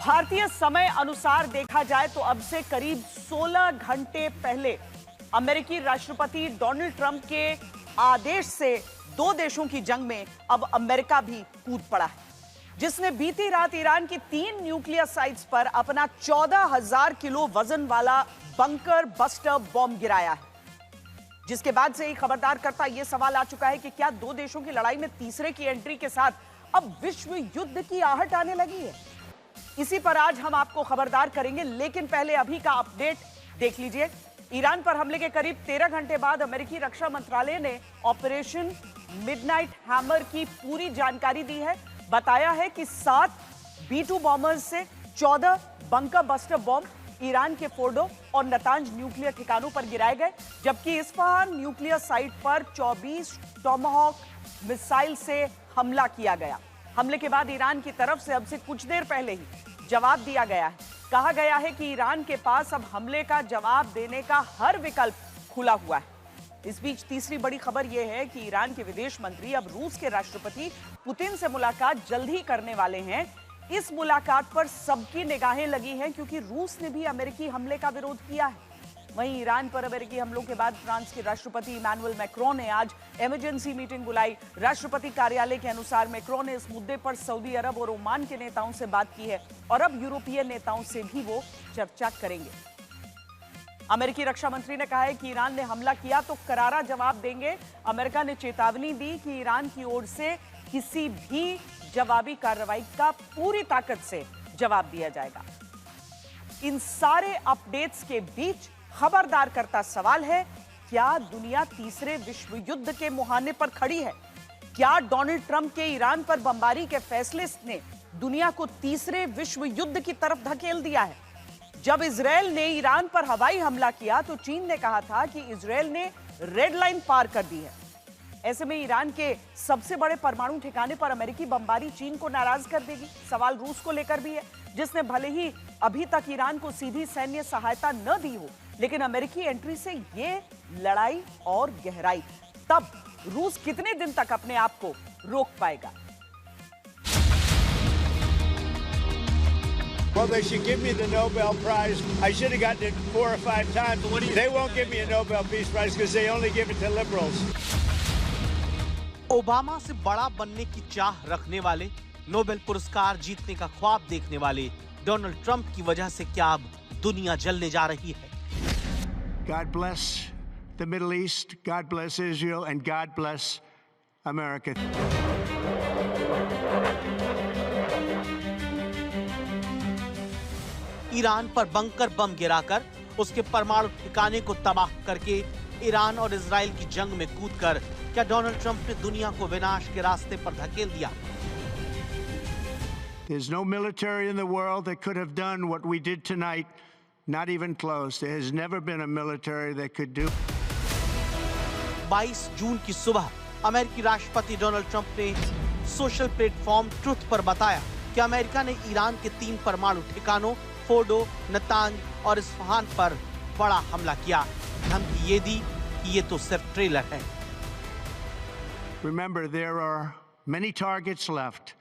भारतीय समय अनुसार देखा जाए तो अब से करीब 16 घंटे पहले अमेरिकी राष्ट्रपति डोनाल्ड ट्रंप के आदेश से दो देशों की जंग में अब अमेरिका भी कूद पड़ा है, जिसने बीती रात ईरान की 3 न्यूक्लियर साइट्स पर अपना 14,000 किलो वजन वाला बंकर बस्टर बॉम्ब गिराया है। जिसके बाद से ही खबरदार करता यह सवाल आ चुका है कि क्या दो देशों की लड़ाई में तीसरे की एंट्री के साथ अब विश्व युद्ध की आहट आने लगी है। इसी पर आज हम आपको खबरदार करेंगे, लेकिन पहले अभी का अपडेट देख लीजिए। ईरान पर हमले के करीब 13 घंटे बाद अमेरिकी रक्षा मंत्रालय ने ऑपरेशन मिडनाइट हैमर की पूरी जानकारी दी है। बताया है कि 7 B-2 बॉम्बर्स से 14 बंकर बस्टर बॉम्ब ईरान के फोर्डो और नतांज न्यूक्लियर ठिकानों पर गिराए गए, जबकि इस्फहान न्यूक्लियर साइट पर 24 टॉमहॉक मिसाइल से हमला किया गया। हमले के बाद ईरान की तरफ से अब से कुछ देर पहले ही जवाब दिया गया है। कहा गया है कि ईरान के पास अब हमले का जवाब देने का हर विकल्प खुला हुआ है। इस बीच तीसरी बड़ी खबर यह है कि ईरान के विदेश मंत्री अब रूस के राष्ट्रपति पुतिन से मुलाकात जल्द ही करने वाले हैं। इस मुलाकात पर सबकी निगाहें लगी हैं, क्योंकि रूस ने भी अमेरिकी हमले का विरोध किया है। वहीं ईरान पर अमेरिकी हमलों के बाद फ्रांस के राष्ट्रपति इमैनुअल मैक्रों ने आज इमरजेंसी मीटिंग बुलाई। राष्ट्रपति कार्यालय के अनुसार मैक्रों ने इस मुद्दे पर सऊदी अरब और ओमान के नेताओं से बात की है और अब यूरोपीय नेताओं से भी वो चर्चा करेंगे। अमेरिकी रक्षा मंत्री ने कहा है कि ईरान ने हमला किया तो करारा जवाब देंगे। अमेरिका ने चेतावनी दी कि ईरान की ओर से किसी भी जवाबी कार्रवाई का पूरी ताकत से जवाब दिया जाएगा। इन सारे अपडेट्स के बीच खबरदार करता सवाल है, क्या दुनिया तीसरे विश्व युद्ध के मुहाने पर खड़ी है? क्या डोनाल्ड ट्रंप के ईरान पर बमबारी के फैसले ने दुनिया को तीसरे विश्व युद्ध की तरफ धकेल दिया है? जब इजरायल ने ईरान पर हवाई हमला किया तो चीन ने कहा था कि इजरायल ने रेड लाइन पार कर दी है। ऐसे में ईरान के सबसे बड़े परमाणु ठिकाने पर अमेरिकी बमबारी चीन को नाराज कर देगी। सवाल रूस को लेकर भी है, जिसने भले ही अभी तक ईरान को सीधी सैन्य सहायता न दी हो, लेकिन अमेरिकी एंट्री से ये लड़ाई और गहराई। तब रूस कितने दिन तक अपने आप को रोक पाएगा? Well, they should give me the Nobel Prize. I should have gotten it 4 or 5 times. They won't give me a Nobel Peace Prize because they only give it to liberals. Obama से बड़ा बनने की चाह रखने वाले, Nobel पुरस्कार जीतने का ख्वाब देखने वाले डोनाल्ड ट्रंप की वजह से क्या अब दुनिया जलने जा रही है? God bless the Middle East, God bless Israel, and God bless America. Iran पर बंकर बम गिराकर उसके परमाणु ठिकाने को तबाह करके ईरान और इजराइल की जंग में कूदकर क्या डोनाल्ड ट्रंप ने दुनिया को विनाश के रास्ते पर धकेल दिया? There's no military in the world that could have done what we did tonight. Not even close. There has never been a military that could do. 22 जून की सुबह अमेरिकी राष्ट्रपति डोनाल्ड ट्रंप ने सोशल प्लेटफॉर्म ट्रुथ पर बताया कि America ने Iran के 3 परमाणु ठिकानों फोर्डो, नतांज और इस्फहान पर बड़ा हमला किया। धमकी ये दी कि ये तो सिर्फ ट्रेलर है। Remember, there are many targets left.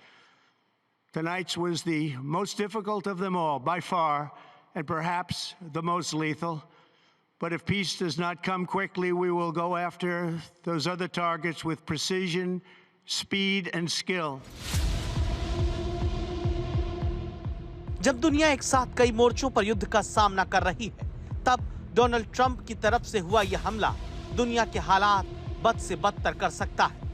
Tonight's was the most difficult of them all, by far, and perhaps the most lethal. But if peace does not come quickly, we will go after those other targets with precision, speed, and skill. जब दुनिया एक साथ कई मोर्चों पर युद्ध का सामना कर रही है, तब डोनाल्ड ट्रंप की तरफ से हुआ यह हमला दुनिया के हालात बद से बदतर कर सकता है।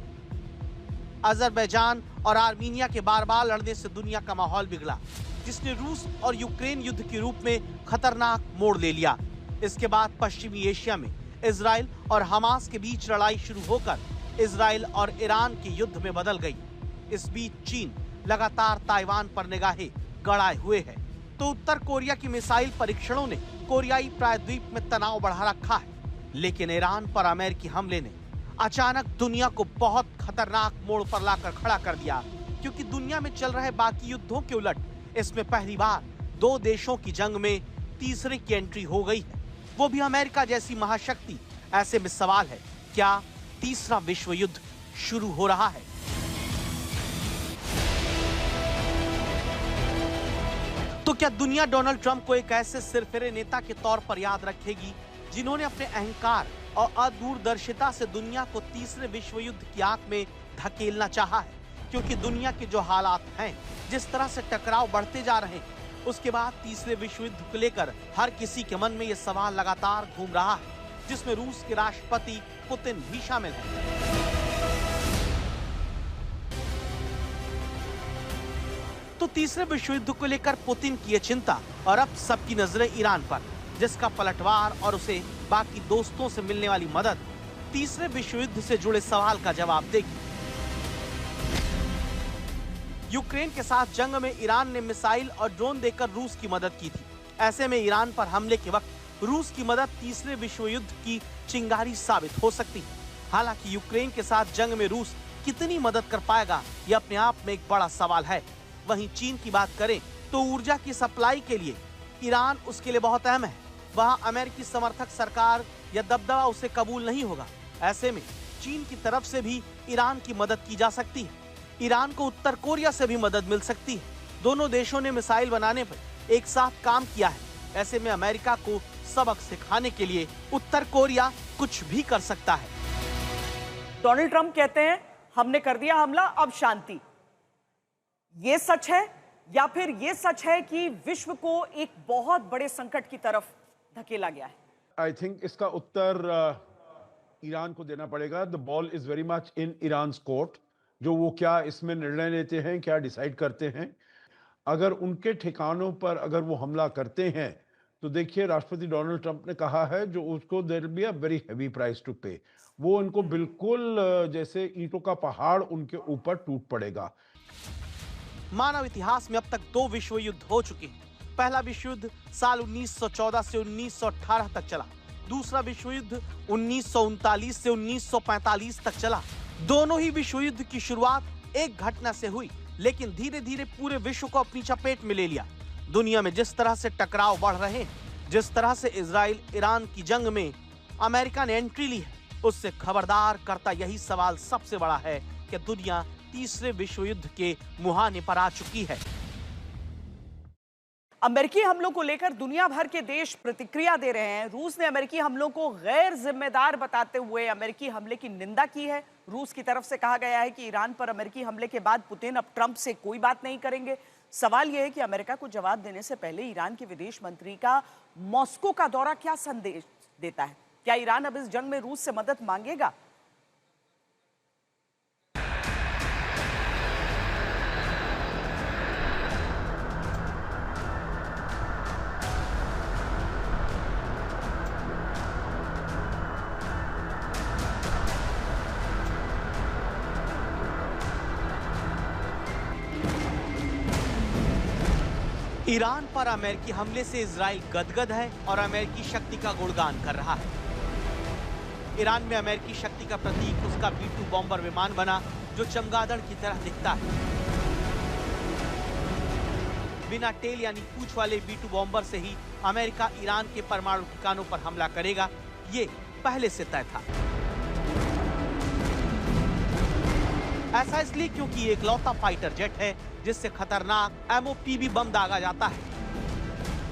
अजरबैजान और आर्मीनिया के बार-बार लड़ने से दुनिया का माहौल बिगड़ा, जिसने रूस और यूक्रेन युद्ध के रूप में खतरनाक मोड़ ले लिया। इसके बाद पश्चिमी एशिया में इजराइल और हमास के बीच लड़ाई शुरू होकर इजराइल और ईरान के युद्ध में बदल गई। इस बीच चीन लगातार ताइवान पर निगाहें गड़ाए हुए है, तो उत्तर कोरिया की मिसाइल परीक्षणों ने कोरियाई प्रायद्वीप में तनाव बढ़ा रखा है। लेकिन ईरान पर अमेरिकी हमले ने अचानक दुनिया को बहुत खतरनाक मोड़ पर लाकर खड़ा कर दिया, क्योंकि दुनिया में चल रहे बाकी युद्धों के उलट इसमें पहली बार 2 देशों की जंग में तीसरे की एंट्री हो गई है, वो भी अमेरिका जैसी महाशक्ति। ऐसे में सवाल है, क्या तीसरा विश्व युद्ध शुरू हो रहा है? तो क्या दुनिया डोनाल्ड ट्रंप को एक ऐसे सिरफिरे नेता के तौर पर याद रखेगी जिन्होंने अपने अहंकार और अदूरदर्शिता से दुनिया को तीसरे विश्व युद्ध की आग में धकेलना चाहा है? क्योंकि दुनिया के जो हालात हैं, जिस तरह से टकराव बढ़ते जा रहे हैं, उसके बाद तीसरे विश्व युद्ध को लेकर हर किसी के मन में यह सवाल लगातार घूम रहा है, जिसमें रूस के राष्ट्रपति पुतिन भी शामिल हैं। तो तीसरे विश्व युद्ध को लेकर पुतिन की यह चिंता और अब सबकी नजरें ईरान पर, जिसका पलटवार और उसे बाकी दोस्तों से मिलने वाली मदद तीसरे विश्व युद्ध से जुड़े सवाल का जवाब देगी। यूक्रेन के साथ जंग में ईरान ने मिसाइल और ड्रोन देकर रूस की मदद की थी। ऐसे में ईरान पर हमले के वक्त रूस की मदद तीसरे विश्व युद्ध की चिंगारी साबित हो सकती है। हालांकि यूक्रेन के साथ जंग में रूस कितनी मदद कर पाएगा, यह अपने आप में एक बड़ा सवाल है। वहीं चीन की बात करें तो ऊर्जा की सप्लाई के लिए ईरान उसके लिए बहुत अहम है। वहां अमेरिकी समर्थक सरकार या दबदबा उसे कबूल नहीं होगा। ऐसे में चीन की तरफ से भी ईरान की मदद की जा सकती है। ईरान को उत्तर कोरिया से भी मदद मिल सकती है। दोनों देशों ने मिसाइल बनाने पर एक साथ काम किया है। ऐसे में अमेरिका को सबक सिखाने के लिए उत्तर कोरिया कुछ भी कर सकता है। डोनाल्ड ट्रंप कहते हैं हमने कर दिया हमला, अब शांति। ये सच है या फिर ये सच है कि विश्व को एक बहुत बड़े संकट की तरफ धकेला गया है? आई थिंक इसका उत्तर ईरान को देना पड़ेगा। The ball is very much in Iran court. जो वो क्या इसमें निर्णय लेते हैं, क्या डिसाइड करते हैं। अगर उनके ठिकानों पर अगर वो हमला करते हैं तो देखिए, राष्ट्रपति डोनाल्ड ट्रंप ने कहा है जो उसको there will be a very heavy price to pay. वो उनको बिल्कुल जैसे ईंटों का पहाड़ उनके ऊपर टूट पड़ेगा। मानव इतिहास में अब तक 2 विश्व युद्ध हो चुके हैं। पहला विश्व युद्ध साल 1914 से 1918 तक चला। दूसरा विश्व युद्ध 1939 से 1945 तक चला। दोनों ही विश्व युद्ध की शुरुआत एक घटना से हुई, लेकिन धीरे धीरे पूरे विश्व को अपनी चपेट में ले लिया। दुनिया में जिस तरह से टकराव बढ़ रहे हैं, जिस तरह से इजराइल ईरान की जंग में अमेरिका ने एंट्री ली है, उससे खबरदार करता यही सवाल सबसे बड़ा है कि दुनिया तीसरे विश्व युद्ध के मुहाने पर आ चुकी है। अमेरिकी हमलों को लेकर दुनिया भर के देश प्रतिक्रिया दे रहे हैं। रूस ने अमेरिकी हमलों को गैर जिम्मेदार बताते हुए अमेरिकी हमले की निंदा की है। रूस की तरफ से कहा गया है कि ईरान पर अमेरिकी हमले के बाद पुतिन अब ट्रंप से कोई बात नहीं करेंगे। सवाल यह है कि अमेरिका को जवाब देने से पहले ईरान के विदेश मंत्री का मॉस्को का दौरा क्या संदेश देता है? क्या ईरान अब इस जंग में रूस से मदद मांगेगा? ईरान पर अमेरिकी हमले से इजराइल गदगद है और अमेरिकी शक्ति का गुणगान कर रहा है। ईरान में अमेरिकी शक्ति का प्रतीक उसका B-2 बॉम्बर विमान बना, जो चमगादड़ की तरह दिखता है। बिना टेल यानी पूंछ वाले B-2 बॉम्बर से ही अमेरिका ईरान के परमाणु ठिकानों पर हमला करेगा, ये पहले से तय था। ऐसा इसलिए क्योंकि ये इकलौता फाइटर जेट है जिससे खतरनाक MOPV बम दागा जाता है।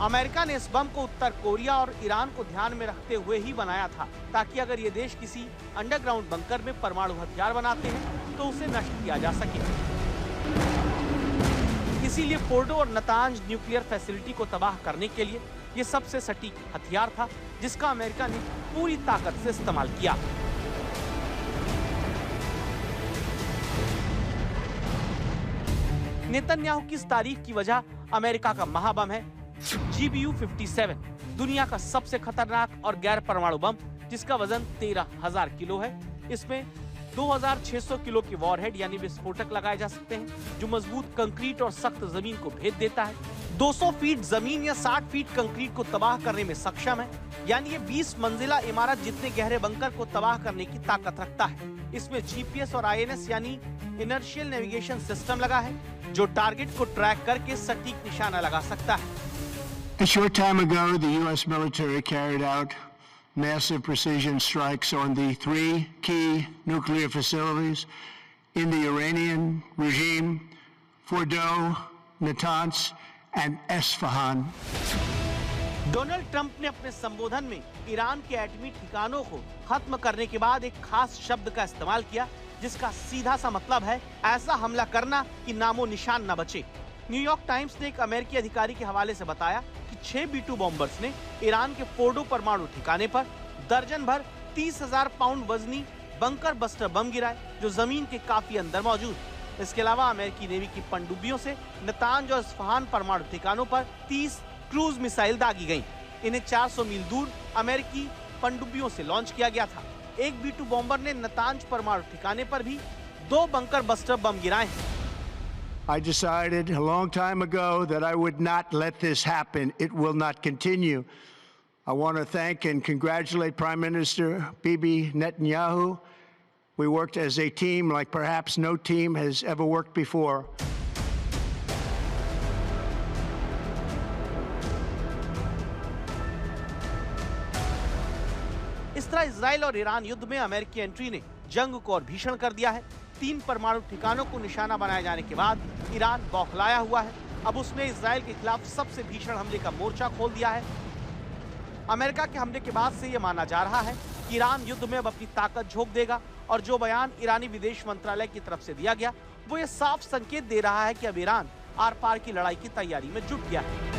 अमेरिका ने इस बम को उत्तर कोरिया और ईरान को ध्यान में रखते हुए ही बनाया था, ताकि अगर ये देश किसी अंडरग्राउंड बंकर में परमाणु हथियार बनाते हैं तो उसे नष्ट किया जा सके। इसीलिए फोर्डो और नतांज न्यूक्लियर फैसिलिटी को तबाह करने के लिए ये सबसे सटीक हथियार था, जिसका अमेरिका ने पूरी ताकत से इस्तेमाल किया। नेतन्याहू की इस तारीफ की वजह अमेरिका का महाबम है GBU-57, दुनिया का सबसे खतरनाक और गैर परमाणु बम, जिसका वजन 13,000 किलो है। इसमें 2,600 किलो की वॉरहेड यानी विस्फोटक लगाए जा सकते हैं, जो मजबूत कंक्रीट और सख्त जमीन को भेद देता है। 200 फीट जमीन या 60 फीट कंक्रीट को तबाह करने में सक्षम है, यानी ये 20 मंजिला इमारत जितने गहरे बंकर को तबाह करने की ताकत रखता है। इसमें GPS और INS यानी इनर्शियल नेविगेशन सिस्टम लगा है, जो टारगेट को ट्रैक करके सटीक निशाना लगा सकता है। A short time ago, the U.S. military carried out massive precision strikes on the 3 key nuclear facilities in the Iranian regime, Fordow, Natanz, and Esfahan. Donald Trump ने अपने संबोधन में ईरान के एटमी ठिकानों को खत्म करने के बाद एक खास शब्द का इस्तेमाल किया, जिसका सीधा सा मतलब है ऐसा हमला करना कि नामो निशान न बचे। न्यूयॉर्क टाइम्स ने एक अमेरिकी अधिकारी के हवाले से बताया कि 6 B-2 बॉम्बर्स ने ईरान के फोर्डो परमाणु ठिकाने पर दर्जन भर 30,000 पाउंड वजनी बंकर बस्टर बम गिराए, जो जमीन के काफी अंदर मौजूद। इसके अलावा अमेरिकी नेवी की पनडुब्बियों से नतांज और इस्फहान परमाणु ठिकानों पर 30 क्रूज मिसाइल दागी गईं। इन्हें 400 मील दूर अमेरिकी पनडुब्बियों से लॉन्च किया गया था। एक B-2 बॉम्बर ने नतांज परमाणु ठिकाने पर भी 2 बंकर बस्टर बम गिराए हैं। I decided a long time ago that I would not let this happen. It will not continue. I want to thank and congratulate Prime Minister Bibi Netanyahu. We worked as a team like perhaps no team has ever worked before. इस तरह Israel और Iran युद्ध में अमेरिकी entry ने जंग को और भीषण कर दिया है। 3 परमाणु ठिकानों को निशाना बनाए जाने के बाद ईरान बौखलाया हुआ है। अब उसने इजराइल के खिलाफ सबसे भीषण हमले का मोर्चा खोल दिया है। अमेरिका के हमले के बाद से यह माना जा रहा है कि ईरान युद्ध में अब अपनी ताकत झोंक देगा, और जो बयान ईरानी विदेश मंत्रालय की तरफ से दिया गया वो ये साफ संकेत दे रहा है कि अब ईरान आर पार की लड़ाई की तैयारी में जुट गया है।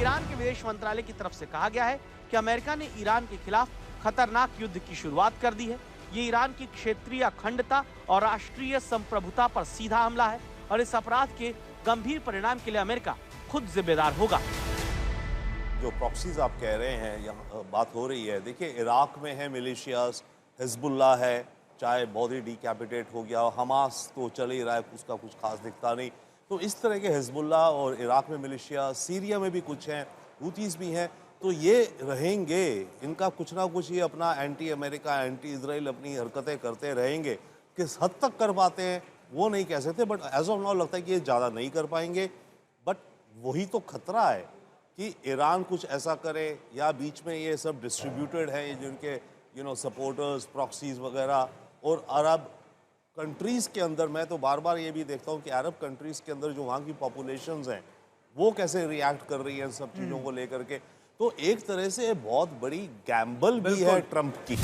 ईरान के विदेश मंत्रालय की तरफ से कहा गया है कि अमेरिका ने ईरान के खिलाफ खतरनाक युद्ध की शुरुआत कर दी है। ये ईरान की क्षेत्रीय अखंडता और राष्ट्रीय संप्रभुता पर सीधा हमला है, और इस अपराध के गंभीर परिणाम के लिए अमेरिका खुद जिम्मेदार होगा। जो प्रॉक्सीज आप कह रहे हैं, यहाँ बात हो रही है, देखिए इराक में है मिलिशियाज, हिजबुल्लाह है, चाहे बॉडी डिकैपिटेट हो गया, हमास तो चल ही रहा है, उसका कुछ खास दिखता नहीं। तो इस तरह के हिजबुल्लाह और इराक में मिलिशिया, सीरिया में भी कुछ हैं, हूतीस भी हैं, तो ये रहेंगे, इनका कुछ ना कुछ ये अपना एंटी अमेरिका, एंटी इजराइल अपनी हरकतें करते रहेंगे। किस हद तक कर पाते हैं वो नहीं कह सकते, बट एज ऑफ नाउ लगता है कि ये ज़्यादा नहीं कर पाएंगे। बट वही तो खतरा है कि ईरान कुछ ऐसा करे, या बीच में ये सब डिस्ट्रीब्यूटेड है, ये जिनके सपोर्टर्स, प्रॉक्सीज वगैरह, और अरब कंट्रीज़ के अंदर मैं तो बार बार ये भी देखता हूँ कि अरब कंट्रीज़ के अंदर जो वहाँ की पॉपुलेशंस हैं वो कैसे रिएक्ट कर रही है इन सब चीज़ों को लेकर के। तो एक तरह से बहुत बड़ी गैम्बल भी है ट्रंप की।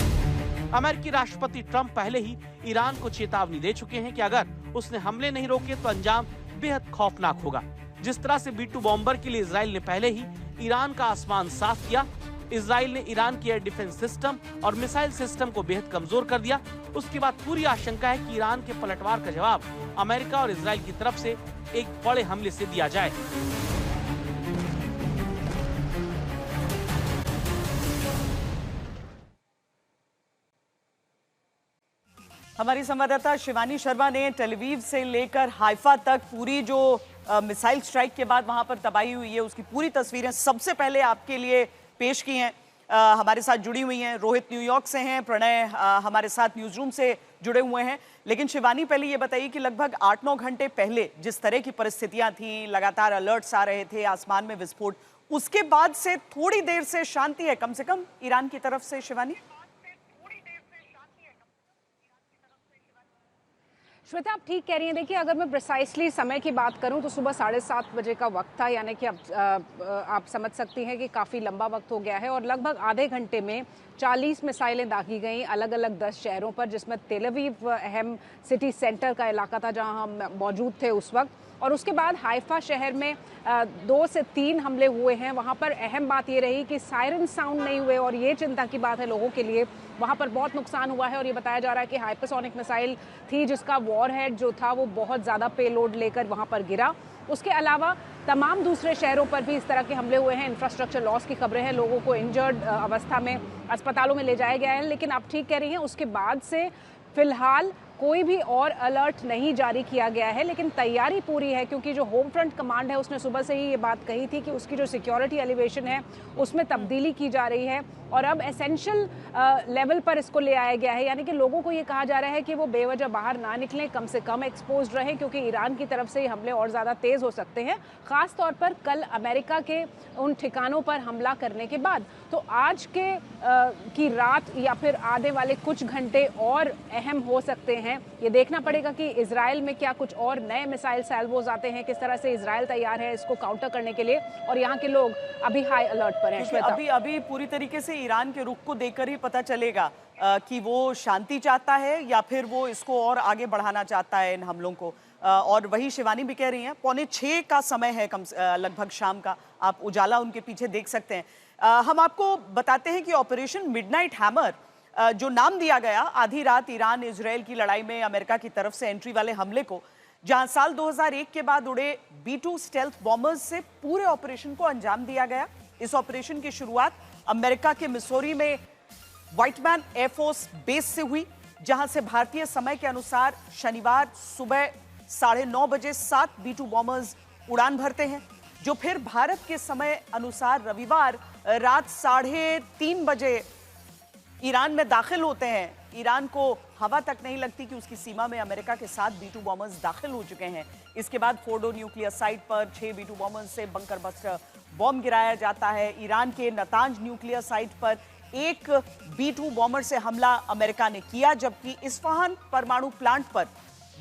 अमेरिकी राष्ट्रपति ट्रंप पहले ही ईरान को चेतावनी दे चुके हैं कि अगर उसने हमले नहीं रोके तो अंजाम बेहद खौफनाक होगा। जिस तरह से B-2 बॉम्बर के लिए इजराइल ने पहले ही ईरान का आसमान साफ किया, इजराइल ने ईरान की एयर डिफेंस सिस्टम और मिसाइल सिस्टम को बेहद कमजोर कर दिया। उसके बाद पूरी आशंका है कि ईरान के पलटवार का जवाब अमेरिका और इजराइल की तरफ से एक बड़े हमले से दिया जाए। हमारी संवाददाता शिवानी शर्मा ने टेलवीव से लेकर हाइफा तक पूरी जो मिसाइल स्ट्राइक के बाद वहां पर तबाही हुई है उसकी पूरी तस्वीरें सबसे पहले आपके लिए पेश की हैं। हमारे साथ जुड़ी हुई हैं, रोहित न्यूयॉर्क से हैं, प्रणय हमारे साथ न्यूज रूम से जुड़े हुए हैं। लेकिन शिवानी, पहले ये बताइए कि लगभग 8-9 घंटे पहले जिस तरह की परिस्थितियां थी, लगातार अलर्ट्स आ रहे थे, आसमान में विस्फोट, उसके बाद से थोड़ी देर से शांति है कम से कम ईरान की तरफ से। शिवानी, श्वेता, आप ठीक कह रही हैं। देखिए, अगर मैं प्रिसाइसली समय की बात करूं तो सुबह 7:30 बजे का वक्त था, यानी कि अब आप समझ सकती हैं कि काफ़ी लंबा वक्त हो गया है। और लगभग आधे घंटे में 40 मिसाइलें दागी गईं अलग अलग 10 शहरों पर, जिसमें तेल अवीव अहम सिटी सेंटर का इलाका था जहां हम मौजूद थे उस वक्त। और उसके बाद हाइफा शहर में 2 से 3 हमले हुए हैं। वहाँ पर अहम बात ये रही कि सायरन साउंड नहीं हुए, और ये चिंता की बात है लोगों के लिए। वहाँ पर बहुत नुकसान हुआ है, और ये बताया जा रहा है कि हाइपरसोनिक मिसाइल थी जिसका वॉरहेड जो था वो बहुत ज़्यादा पेलोड लेकर वहाँ पर गिरा। उसके अलावा तमाम दूसरे शहरों पर भी इस तरह के हमले हुए हैं। इंफ्रास्ट्रक्चर लॉस की खबरें हैं, लोगों को इंजर्ड अवस्था में अस्पतालों में ले जाया गया है। लेकिन आप ठीक कह रही हैं, उसके बाद से फिलहाल कोई भी और अलर्ट नहीं जारी किया गया है, लेकिन तैयारी पूरी है, क्योंकि जो होम फ्रंट कमांड है उसने सुबह से ही ये बात कही थी कि उसकी जो सिक्योरिटी एलिवेशन है उसमें तब्दीली की जा रही है, और अब एसेंशियल लेवल पर इसको ले आया गया है। यानी कि लोगों को ये कहा जा रहा है कि वो बेवजह बाहर ना निकलें, कम से कम एक्सपोज्ड रहें, क्योंकि ईरान की तरफ से ये हमले और ज़्यादा तेज़ हो सकते हैं, ख़ास तौर पर कल अमेरिका के उन ठिकानों पर हमला करने के बाद। तो आज की रात या फिर आने वाले कुछ घंटे और अहम हो सकते हैं हैं। ये देखना पड़ेगा कि इजराइल में क्या कुछ और नए मिसाइल सैल्वोज आते हैं, किस तरह से इजराइल तैयार है इसको काउंटर करने के लिए, और यहाँ के लोग अभी हाई अलर्ट पर हैं। क्योंकि अभी पूरी तरीके से ईरान के रुख को देखकर ही पता चलेगा कि वो शांति चाहता है या फिर वो इसको और आगे बढ़ाना चाहता है इन हमलों को। और वही शिवानी भी कह रही हैं, 5:45 का समय है लगभग शाम का, आप उजाला उनके पीछे देख सकते हैं। हम आपको बताते हैं कि ऑपरेशन मिडनाइट हैमर जो नाम दिया गया आधी रात ईरान इजराइल की लड़ाई में अमेरिका की तरफ से एंट्री वाले हमले को, जहां साल 2001 के बाद उड़े B-2 स्टेल्थ बॉम्बर्स से पूरे ऑपरेशन को अंजाम दिया गया। इस ऑपरेशन की शुरुआत अमेरिका के मिसौरी में व्हाइटमैन एयरफोर्स बेस से हुई, जहां से भारतीय समय के अनुसार शनिवार सुबह 9:30 बजे 7 B-2 बॉम्बर्स उड़ान भरते हैं, जो फिर भारत के समय अनुसार रविवार रात 3:30 बजे ईरान में दाखिल होते हैं। ईरान को हवा तक नहीं लगती कि उसकी सीमा में अमेरिका के 7 B-2 बॉम्बर्स दाखिल हो चुके हैं। इसके बाद फोर्डो न्यूक्लियर साइट पर 6 B-2 बॉम्बर्स से बंकर बस्टर बॉम्ब गिराया जाता है। ईरान के नतांज न्यूक्लियर साइट पर एक B-2 बॉम्बर से हमला अमेरिका ने किया, जबकि इस्फहान परमाणु प्लांट पर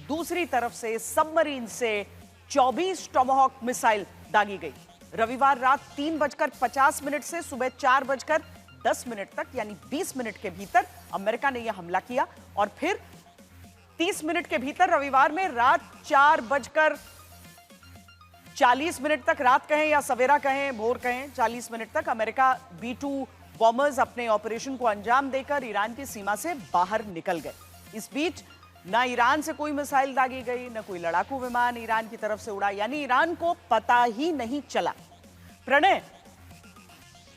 दूसरी तरफ से सबमरीन से 24 टॉमहॉक मिसाइल दागी गई। रविवार रात 3:50 से सुबह 4:10 तक, यानी 20 मिनट के भीतर अमेरिका ने यह हमला किया, और फिर 30 मिनट के भीतर रविवार में रात 4:40 तक, रात कहें या सवेरा कहें, भोर कहें, 40 मिनट तक अमेरिका B-2 बॉम्बर्स अपने ऑपरेशन को अंजाम देकर ईरान की सीमा से बाहर निकल गए। इस बीच ना ईरान से कोई मिसाइल दागी गई, ना कोई लड़ाकू विमान ईरान की तरफ से उड़ा, यानी ईरान को पता ही नहीं चला। प्रणय,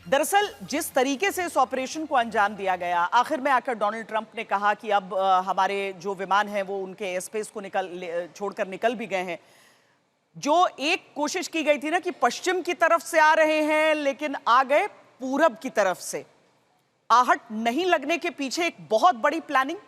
दरअसल जिस तरीके से इस ऑपरेशन को अंजाम दिया गया, आखिर में आकर डोनाल्ड ट्रंप ने कहा कि अब हमारे जो विमान हैं वो उनके एयर स्पेस को छोड़कर निकल भी गए हैं। जो एक कोशिश की गई थी ना कि पश्चिम की तरफ से आ रहे हैं, लेकिन आ गए पूरब की तरफ से। आहट नहीं लगने के पीछे एक बहुत बड़ी प्लानिंग।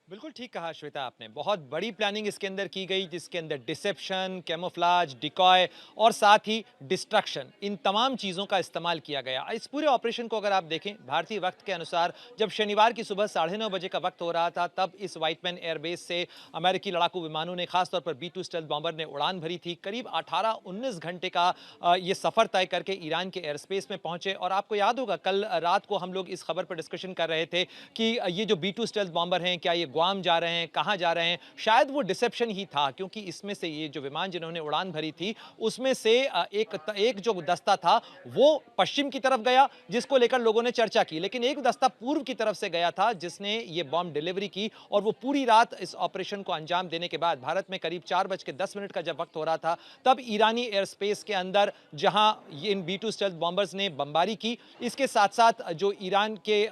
बिल्कुल ठीक कहा श्वेता आपने, बहुत बड़ी प्लानिंग इसके अंदर की गई, जिसके अंदर डिसेप्शन, कैमोफ्लाज, डिकॉय और साथ ही डिस्ट्रक्शन, इन तमाम चीज़ों का इस्तेमाल किया गया। इस पूरे ऑपरेशन को अगर आप देखें भारतीय वक्त के अनुसार, जब शनिवार की सुबह 9:30 बजे का वक्त हो रहा था, तब इस व्हाइटमैन एयरबेस से अमेरिकी लड़ाकू विमानों ने, खासतौर पर B-2 स्टेल्थ बॉम्बर ने उड़ान भरी थी। करीब 18-19 घंटे का ये सफ़र तय करके ईरान के एयर स्पेस में पहुंचे। और आपको याद होगा कल रात को हम लोग इस खबर पर डिस्कशन कर रहे थे कि ये जो B-2 स्टेल्थ बॉम्बर हैं, क्या ये गुआम जा रहे हैं, कहां जा रहे हैं। शायद वो डिसेप्शन ही था, क्योंकि इसमें से ये जो विमान जिन्होंने उड़ान भरी थी, उसमें से एक जो दस्ता था वो पश्चिम की तरफ गया, जिसको लेकर लोगों ने चर्चा की, लेकिन एक दस्ता पूर्व की तरफ से गया था, जिसने ये बॉम्ब डिलीवरी की। और वो पूरी रात इस ऑपरेशन को अंजाम देने के बाद भारत में करीब 4:10 का जब वक्त हो रहा था, तब ईरानी एयर स्पेस के अंदर जहां इन B-2 स्टेल्थ बॉम्बर्स ने बमबारी की, इसके साथ साथ जो ईरान के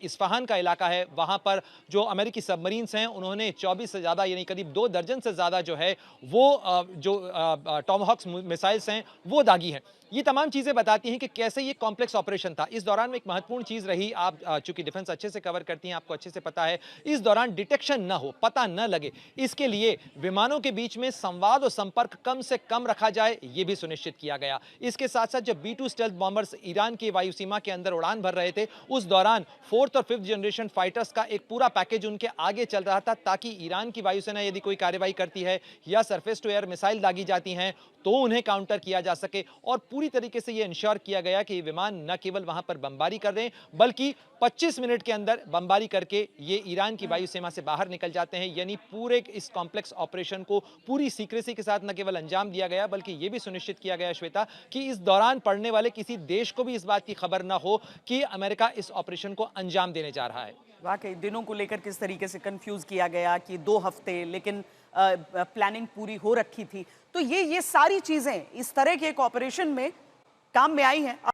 इस्फहान का इलाका है, वहां पर जो अमेरिकी सबमरीन्स हैं, उन्होंने 24 से ज्यादा, यानी करीब 2 दर्जन से ज्यादा जो है वो जो टॉमहॉक्स मिसाइल्स हैं वो दागी हैं। ये तमाम चीजें बताती हैं कि कैसे ये कॉम्प्लेक्स ऑपरेशन था। इस दौरान में एक महत्वपूर्ण चीज रही, आप चूंकि डिफेंस अच्छे से कवर करती हैं, आपको अच्छे से पता है, इस दौरान डिटेक्शन ना हो, पता न लगे, इसके लिए विमानों के बीच में संवाद और संपर्क कम से कम रखा जाए, ये भी सुनिश्चित किया गया। इसके साथ साथ जब B-2 स्टेल्थ बॉम्बर्स ईरान की वायु सीमा के अंदर उड़ान भर रहे थे, उस दौरान 4th और 5th जनरेशन फाइटर्स का एक पूरा पैकेज उनके आगे चल रहा था, ताकि ईरान की वायुसेना यदि कोई कार्रवाई करती है या सरफेस टू एयर मिसाइल दागी जाती हैं, तो उन्हें काउंटर किया जा सके। और पूरी तरीके से यह इंश्योर किया गया कि विमान न केवल वहां पर बमबारी कर रहे हैं, बल्कि 25 मिनट के अंदर बमबारी करके ये ईरान की वायु सीमा से बाहर निकल जाते हैं। यानी पूरे इस कॉम्प्लेक्स ऑपरेशन को पूरी सीक्रेसी के साथ न केवल अंजाम दिया गया, बल्कि यह भी सुनिश्चित किया गया श्वेता कि इस दौरान पड़ने वाले किसी देश को भी इस बात की खबर न हो कि अमेरिका इस ऑपरेशन को अंजाम देने जा रहा है। वाकई दिनों को लेकर किस तरीके से कंफ्यूज किया गया कि 2 हफ्ते, लेकिन प्लानिंग पूरी हो रखी थी। तो ये सारी चीजें इस तरह के एक ऑपरेशन में काम में आई हैं।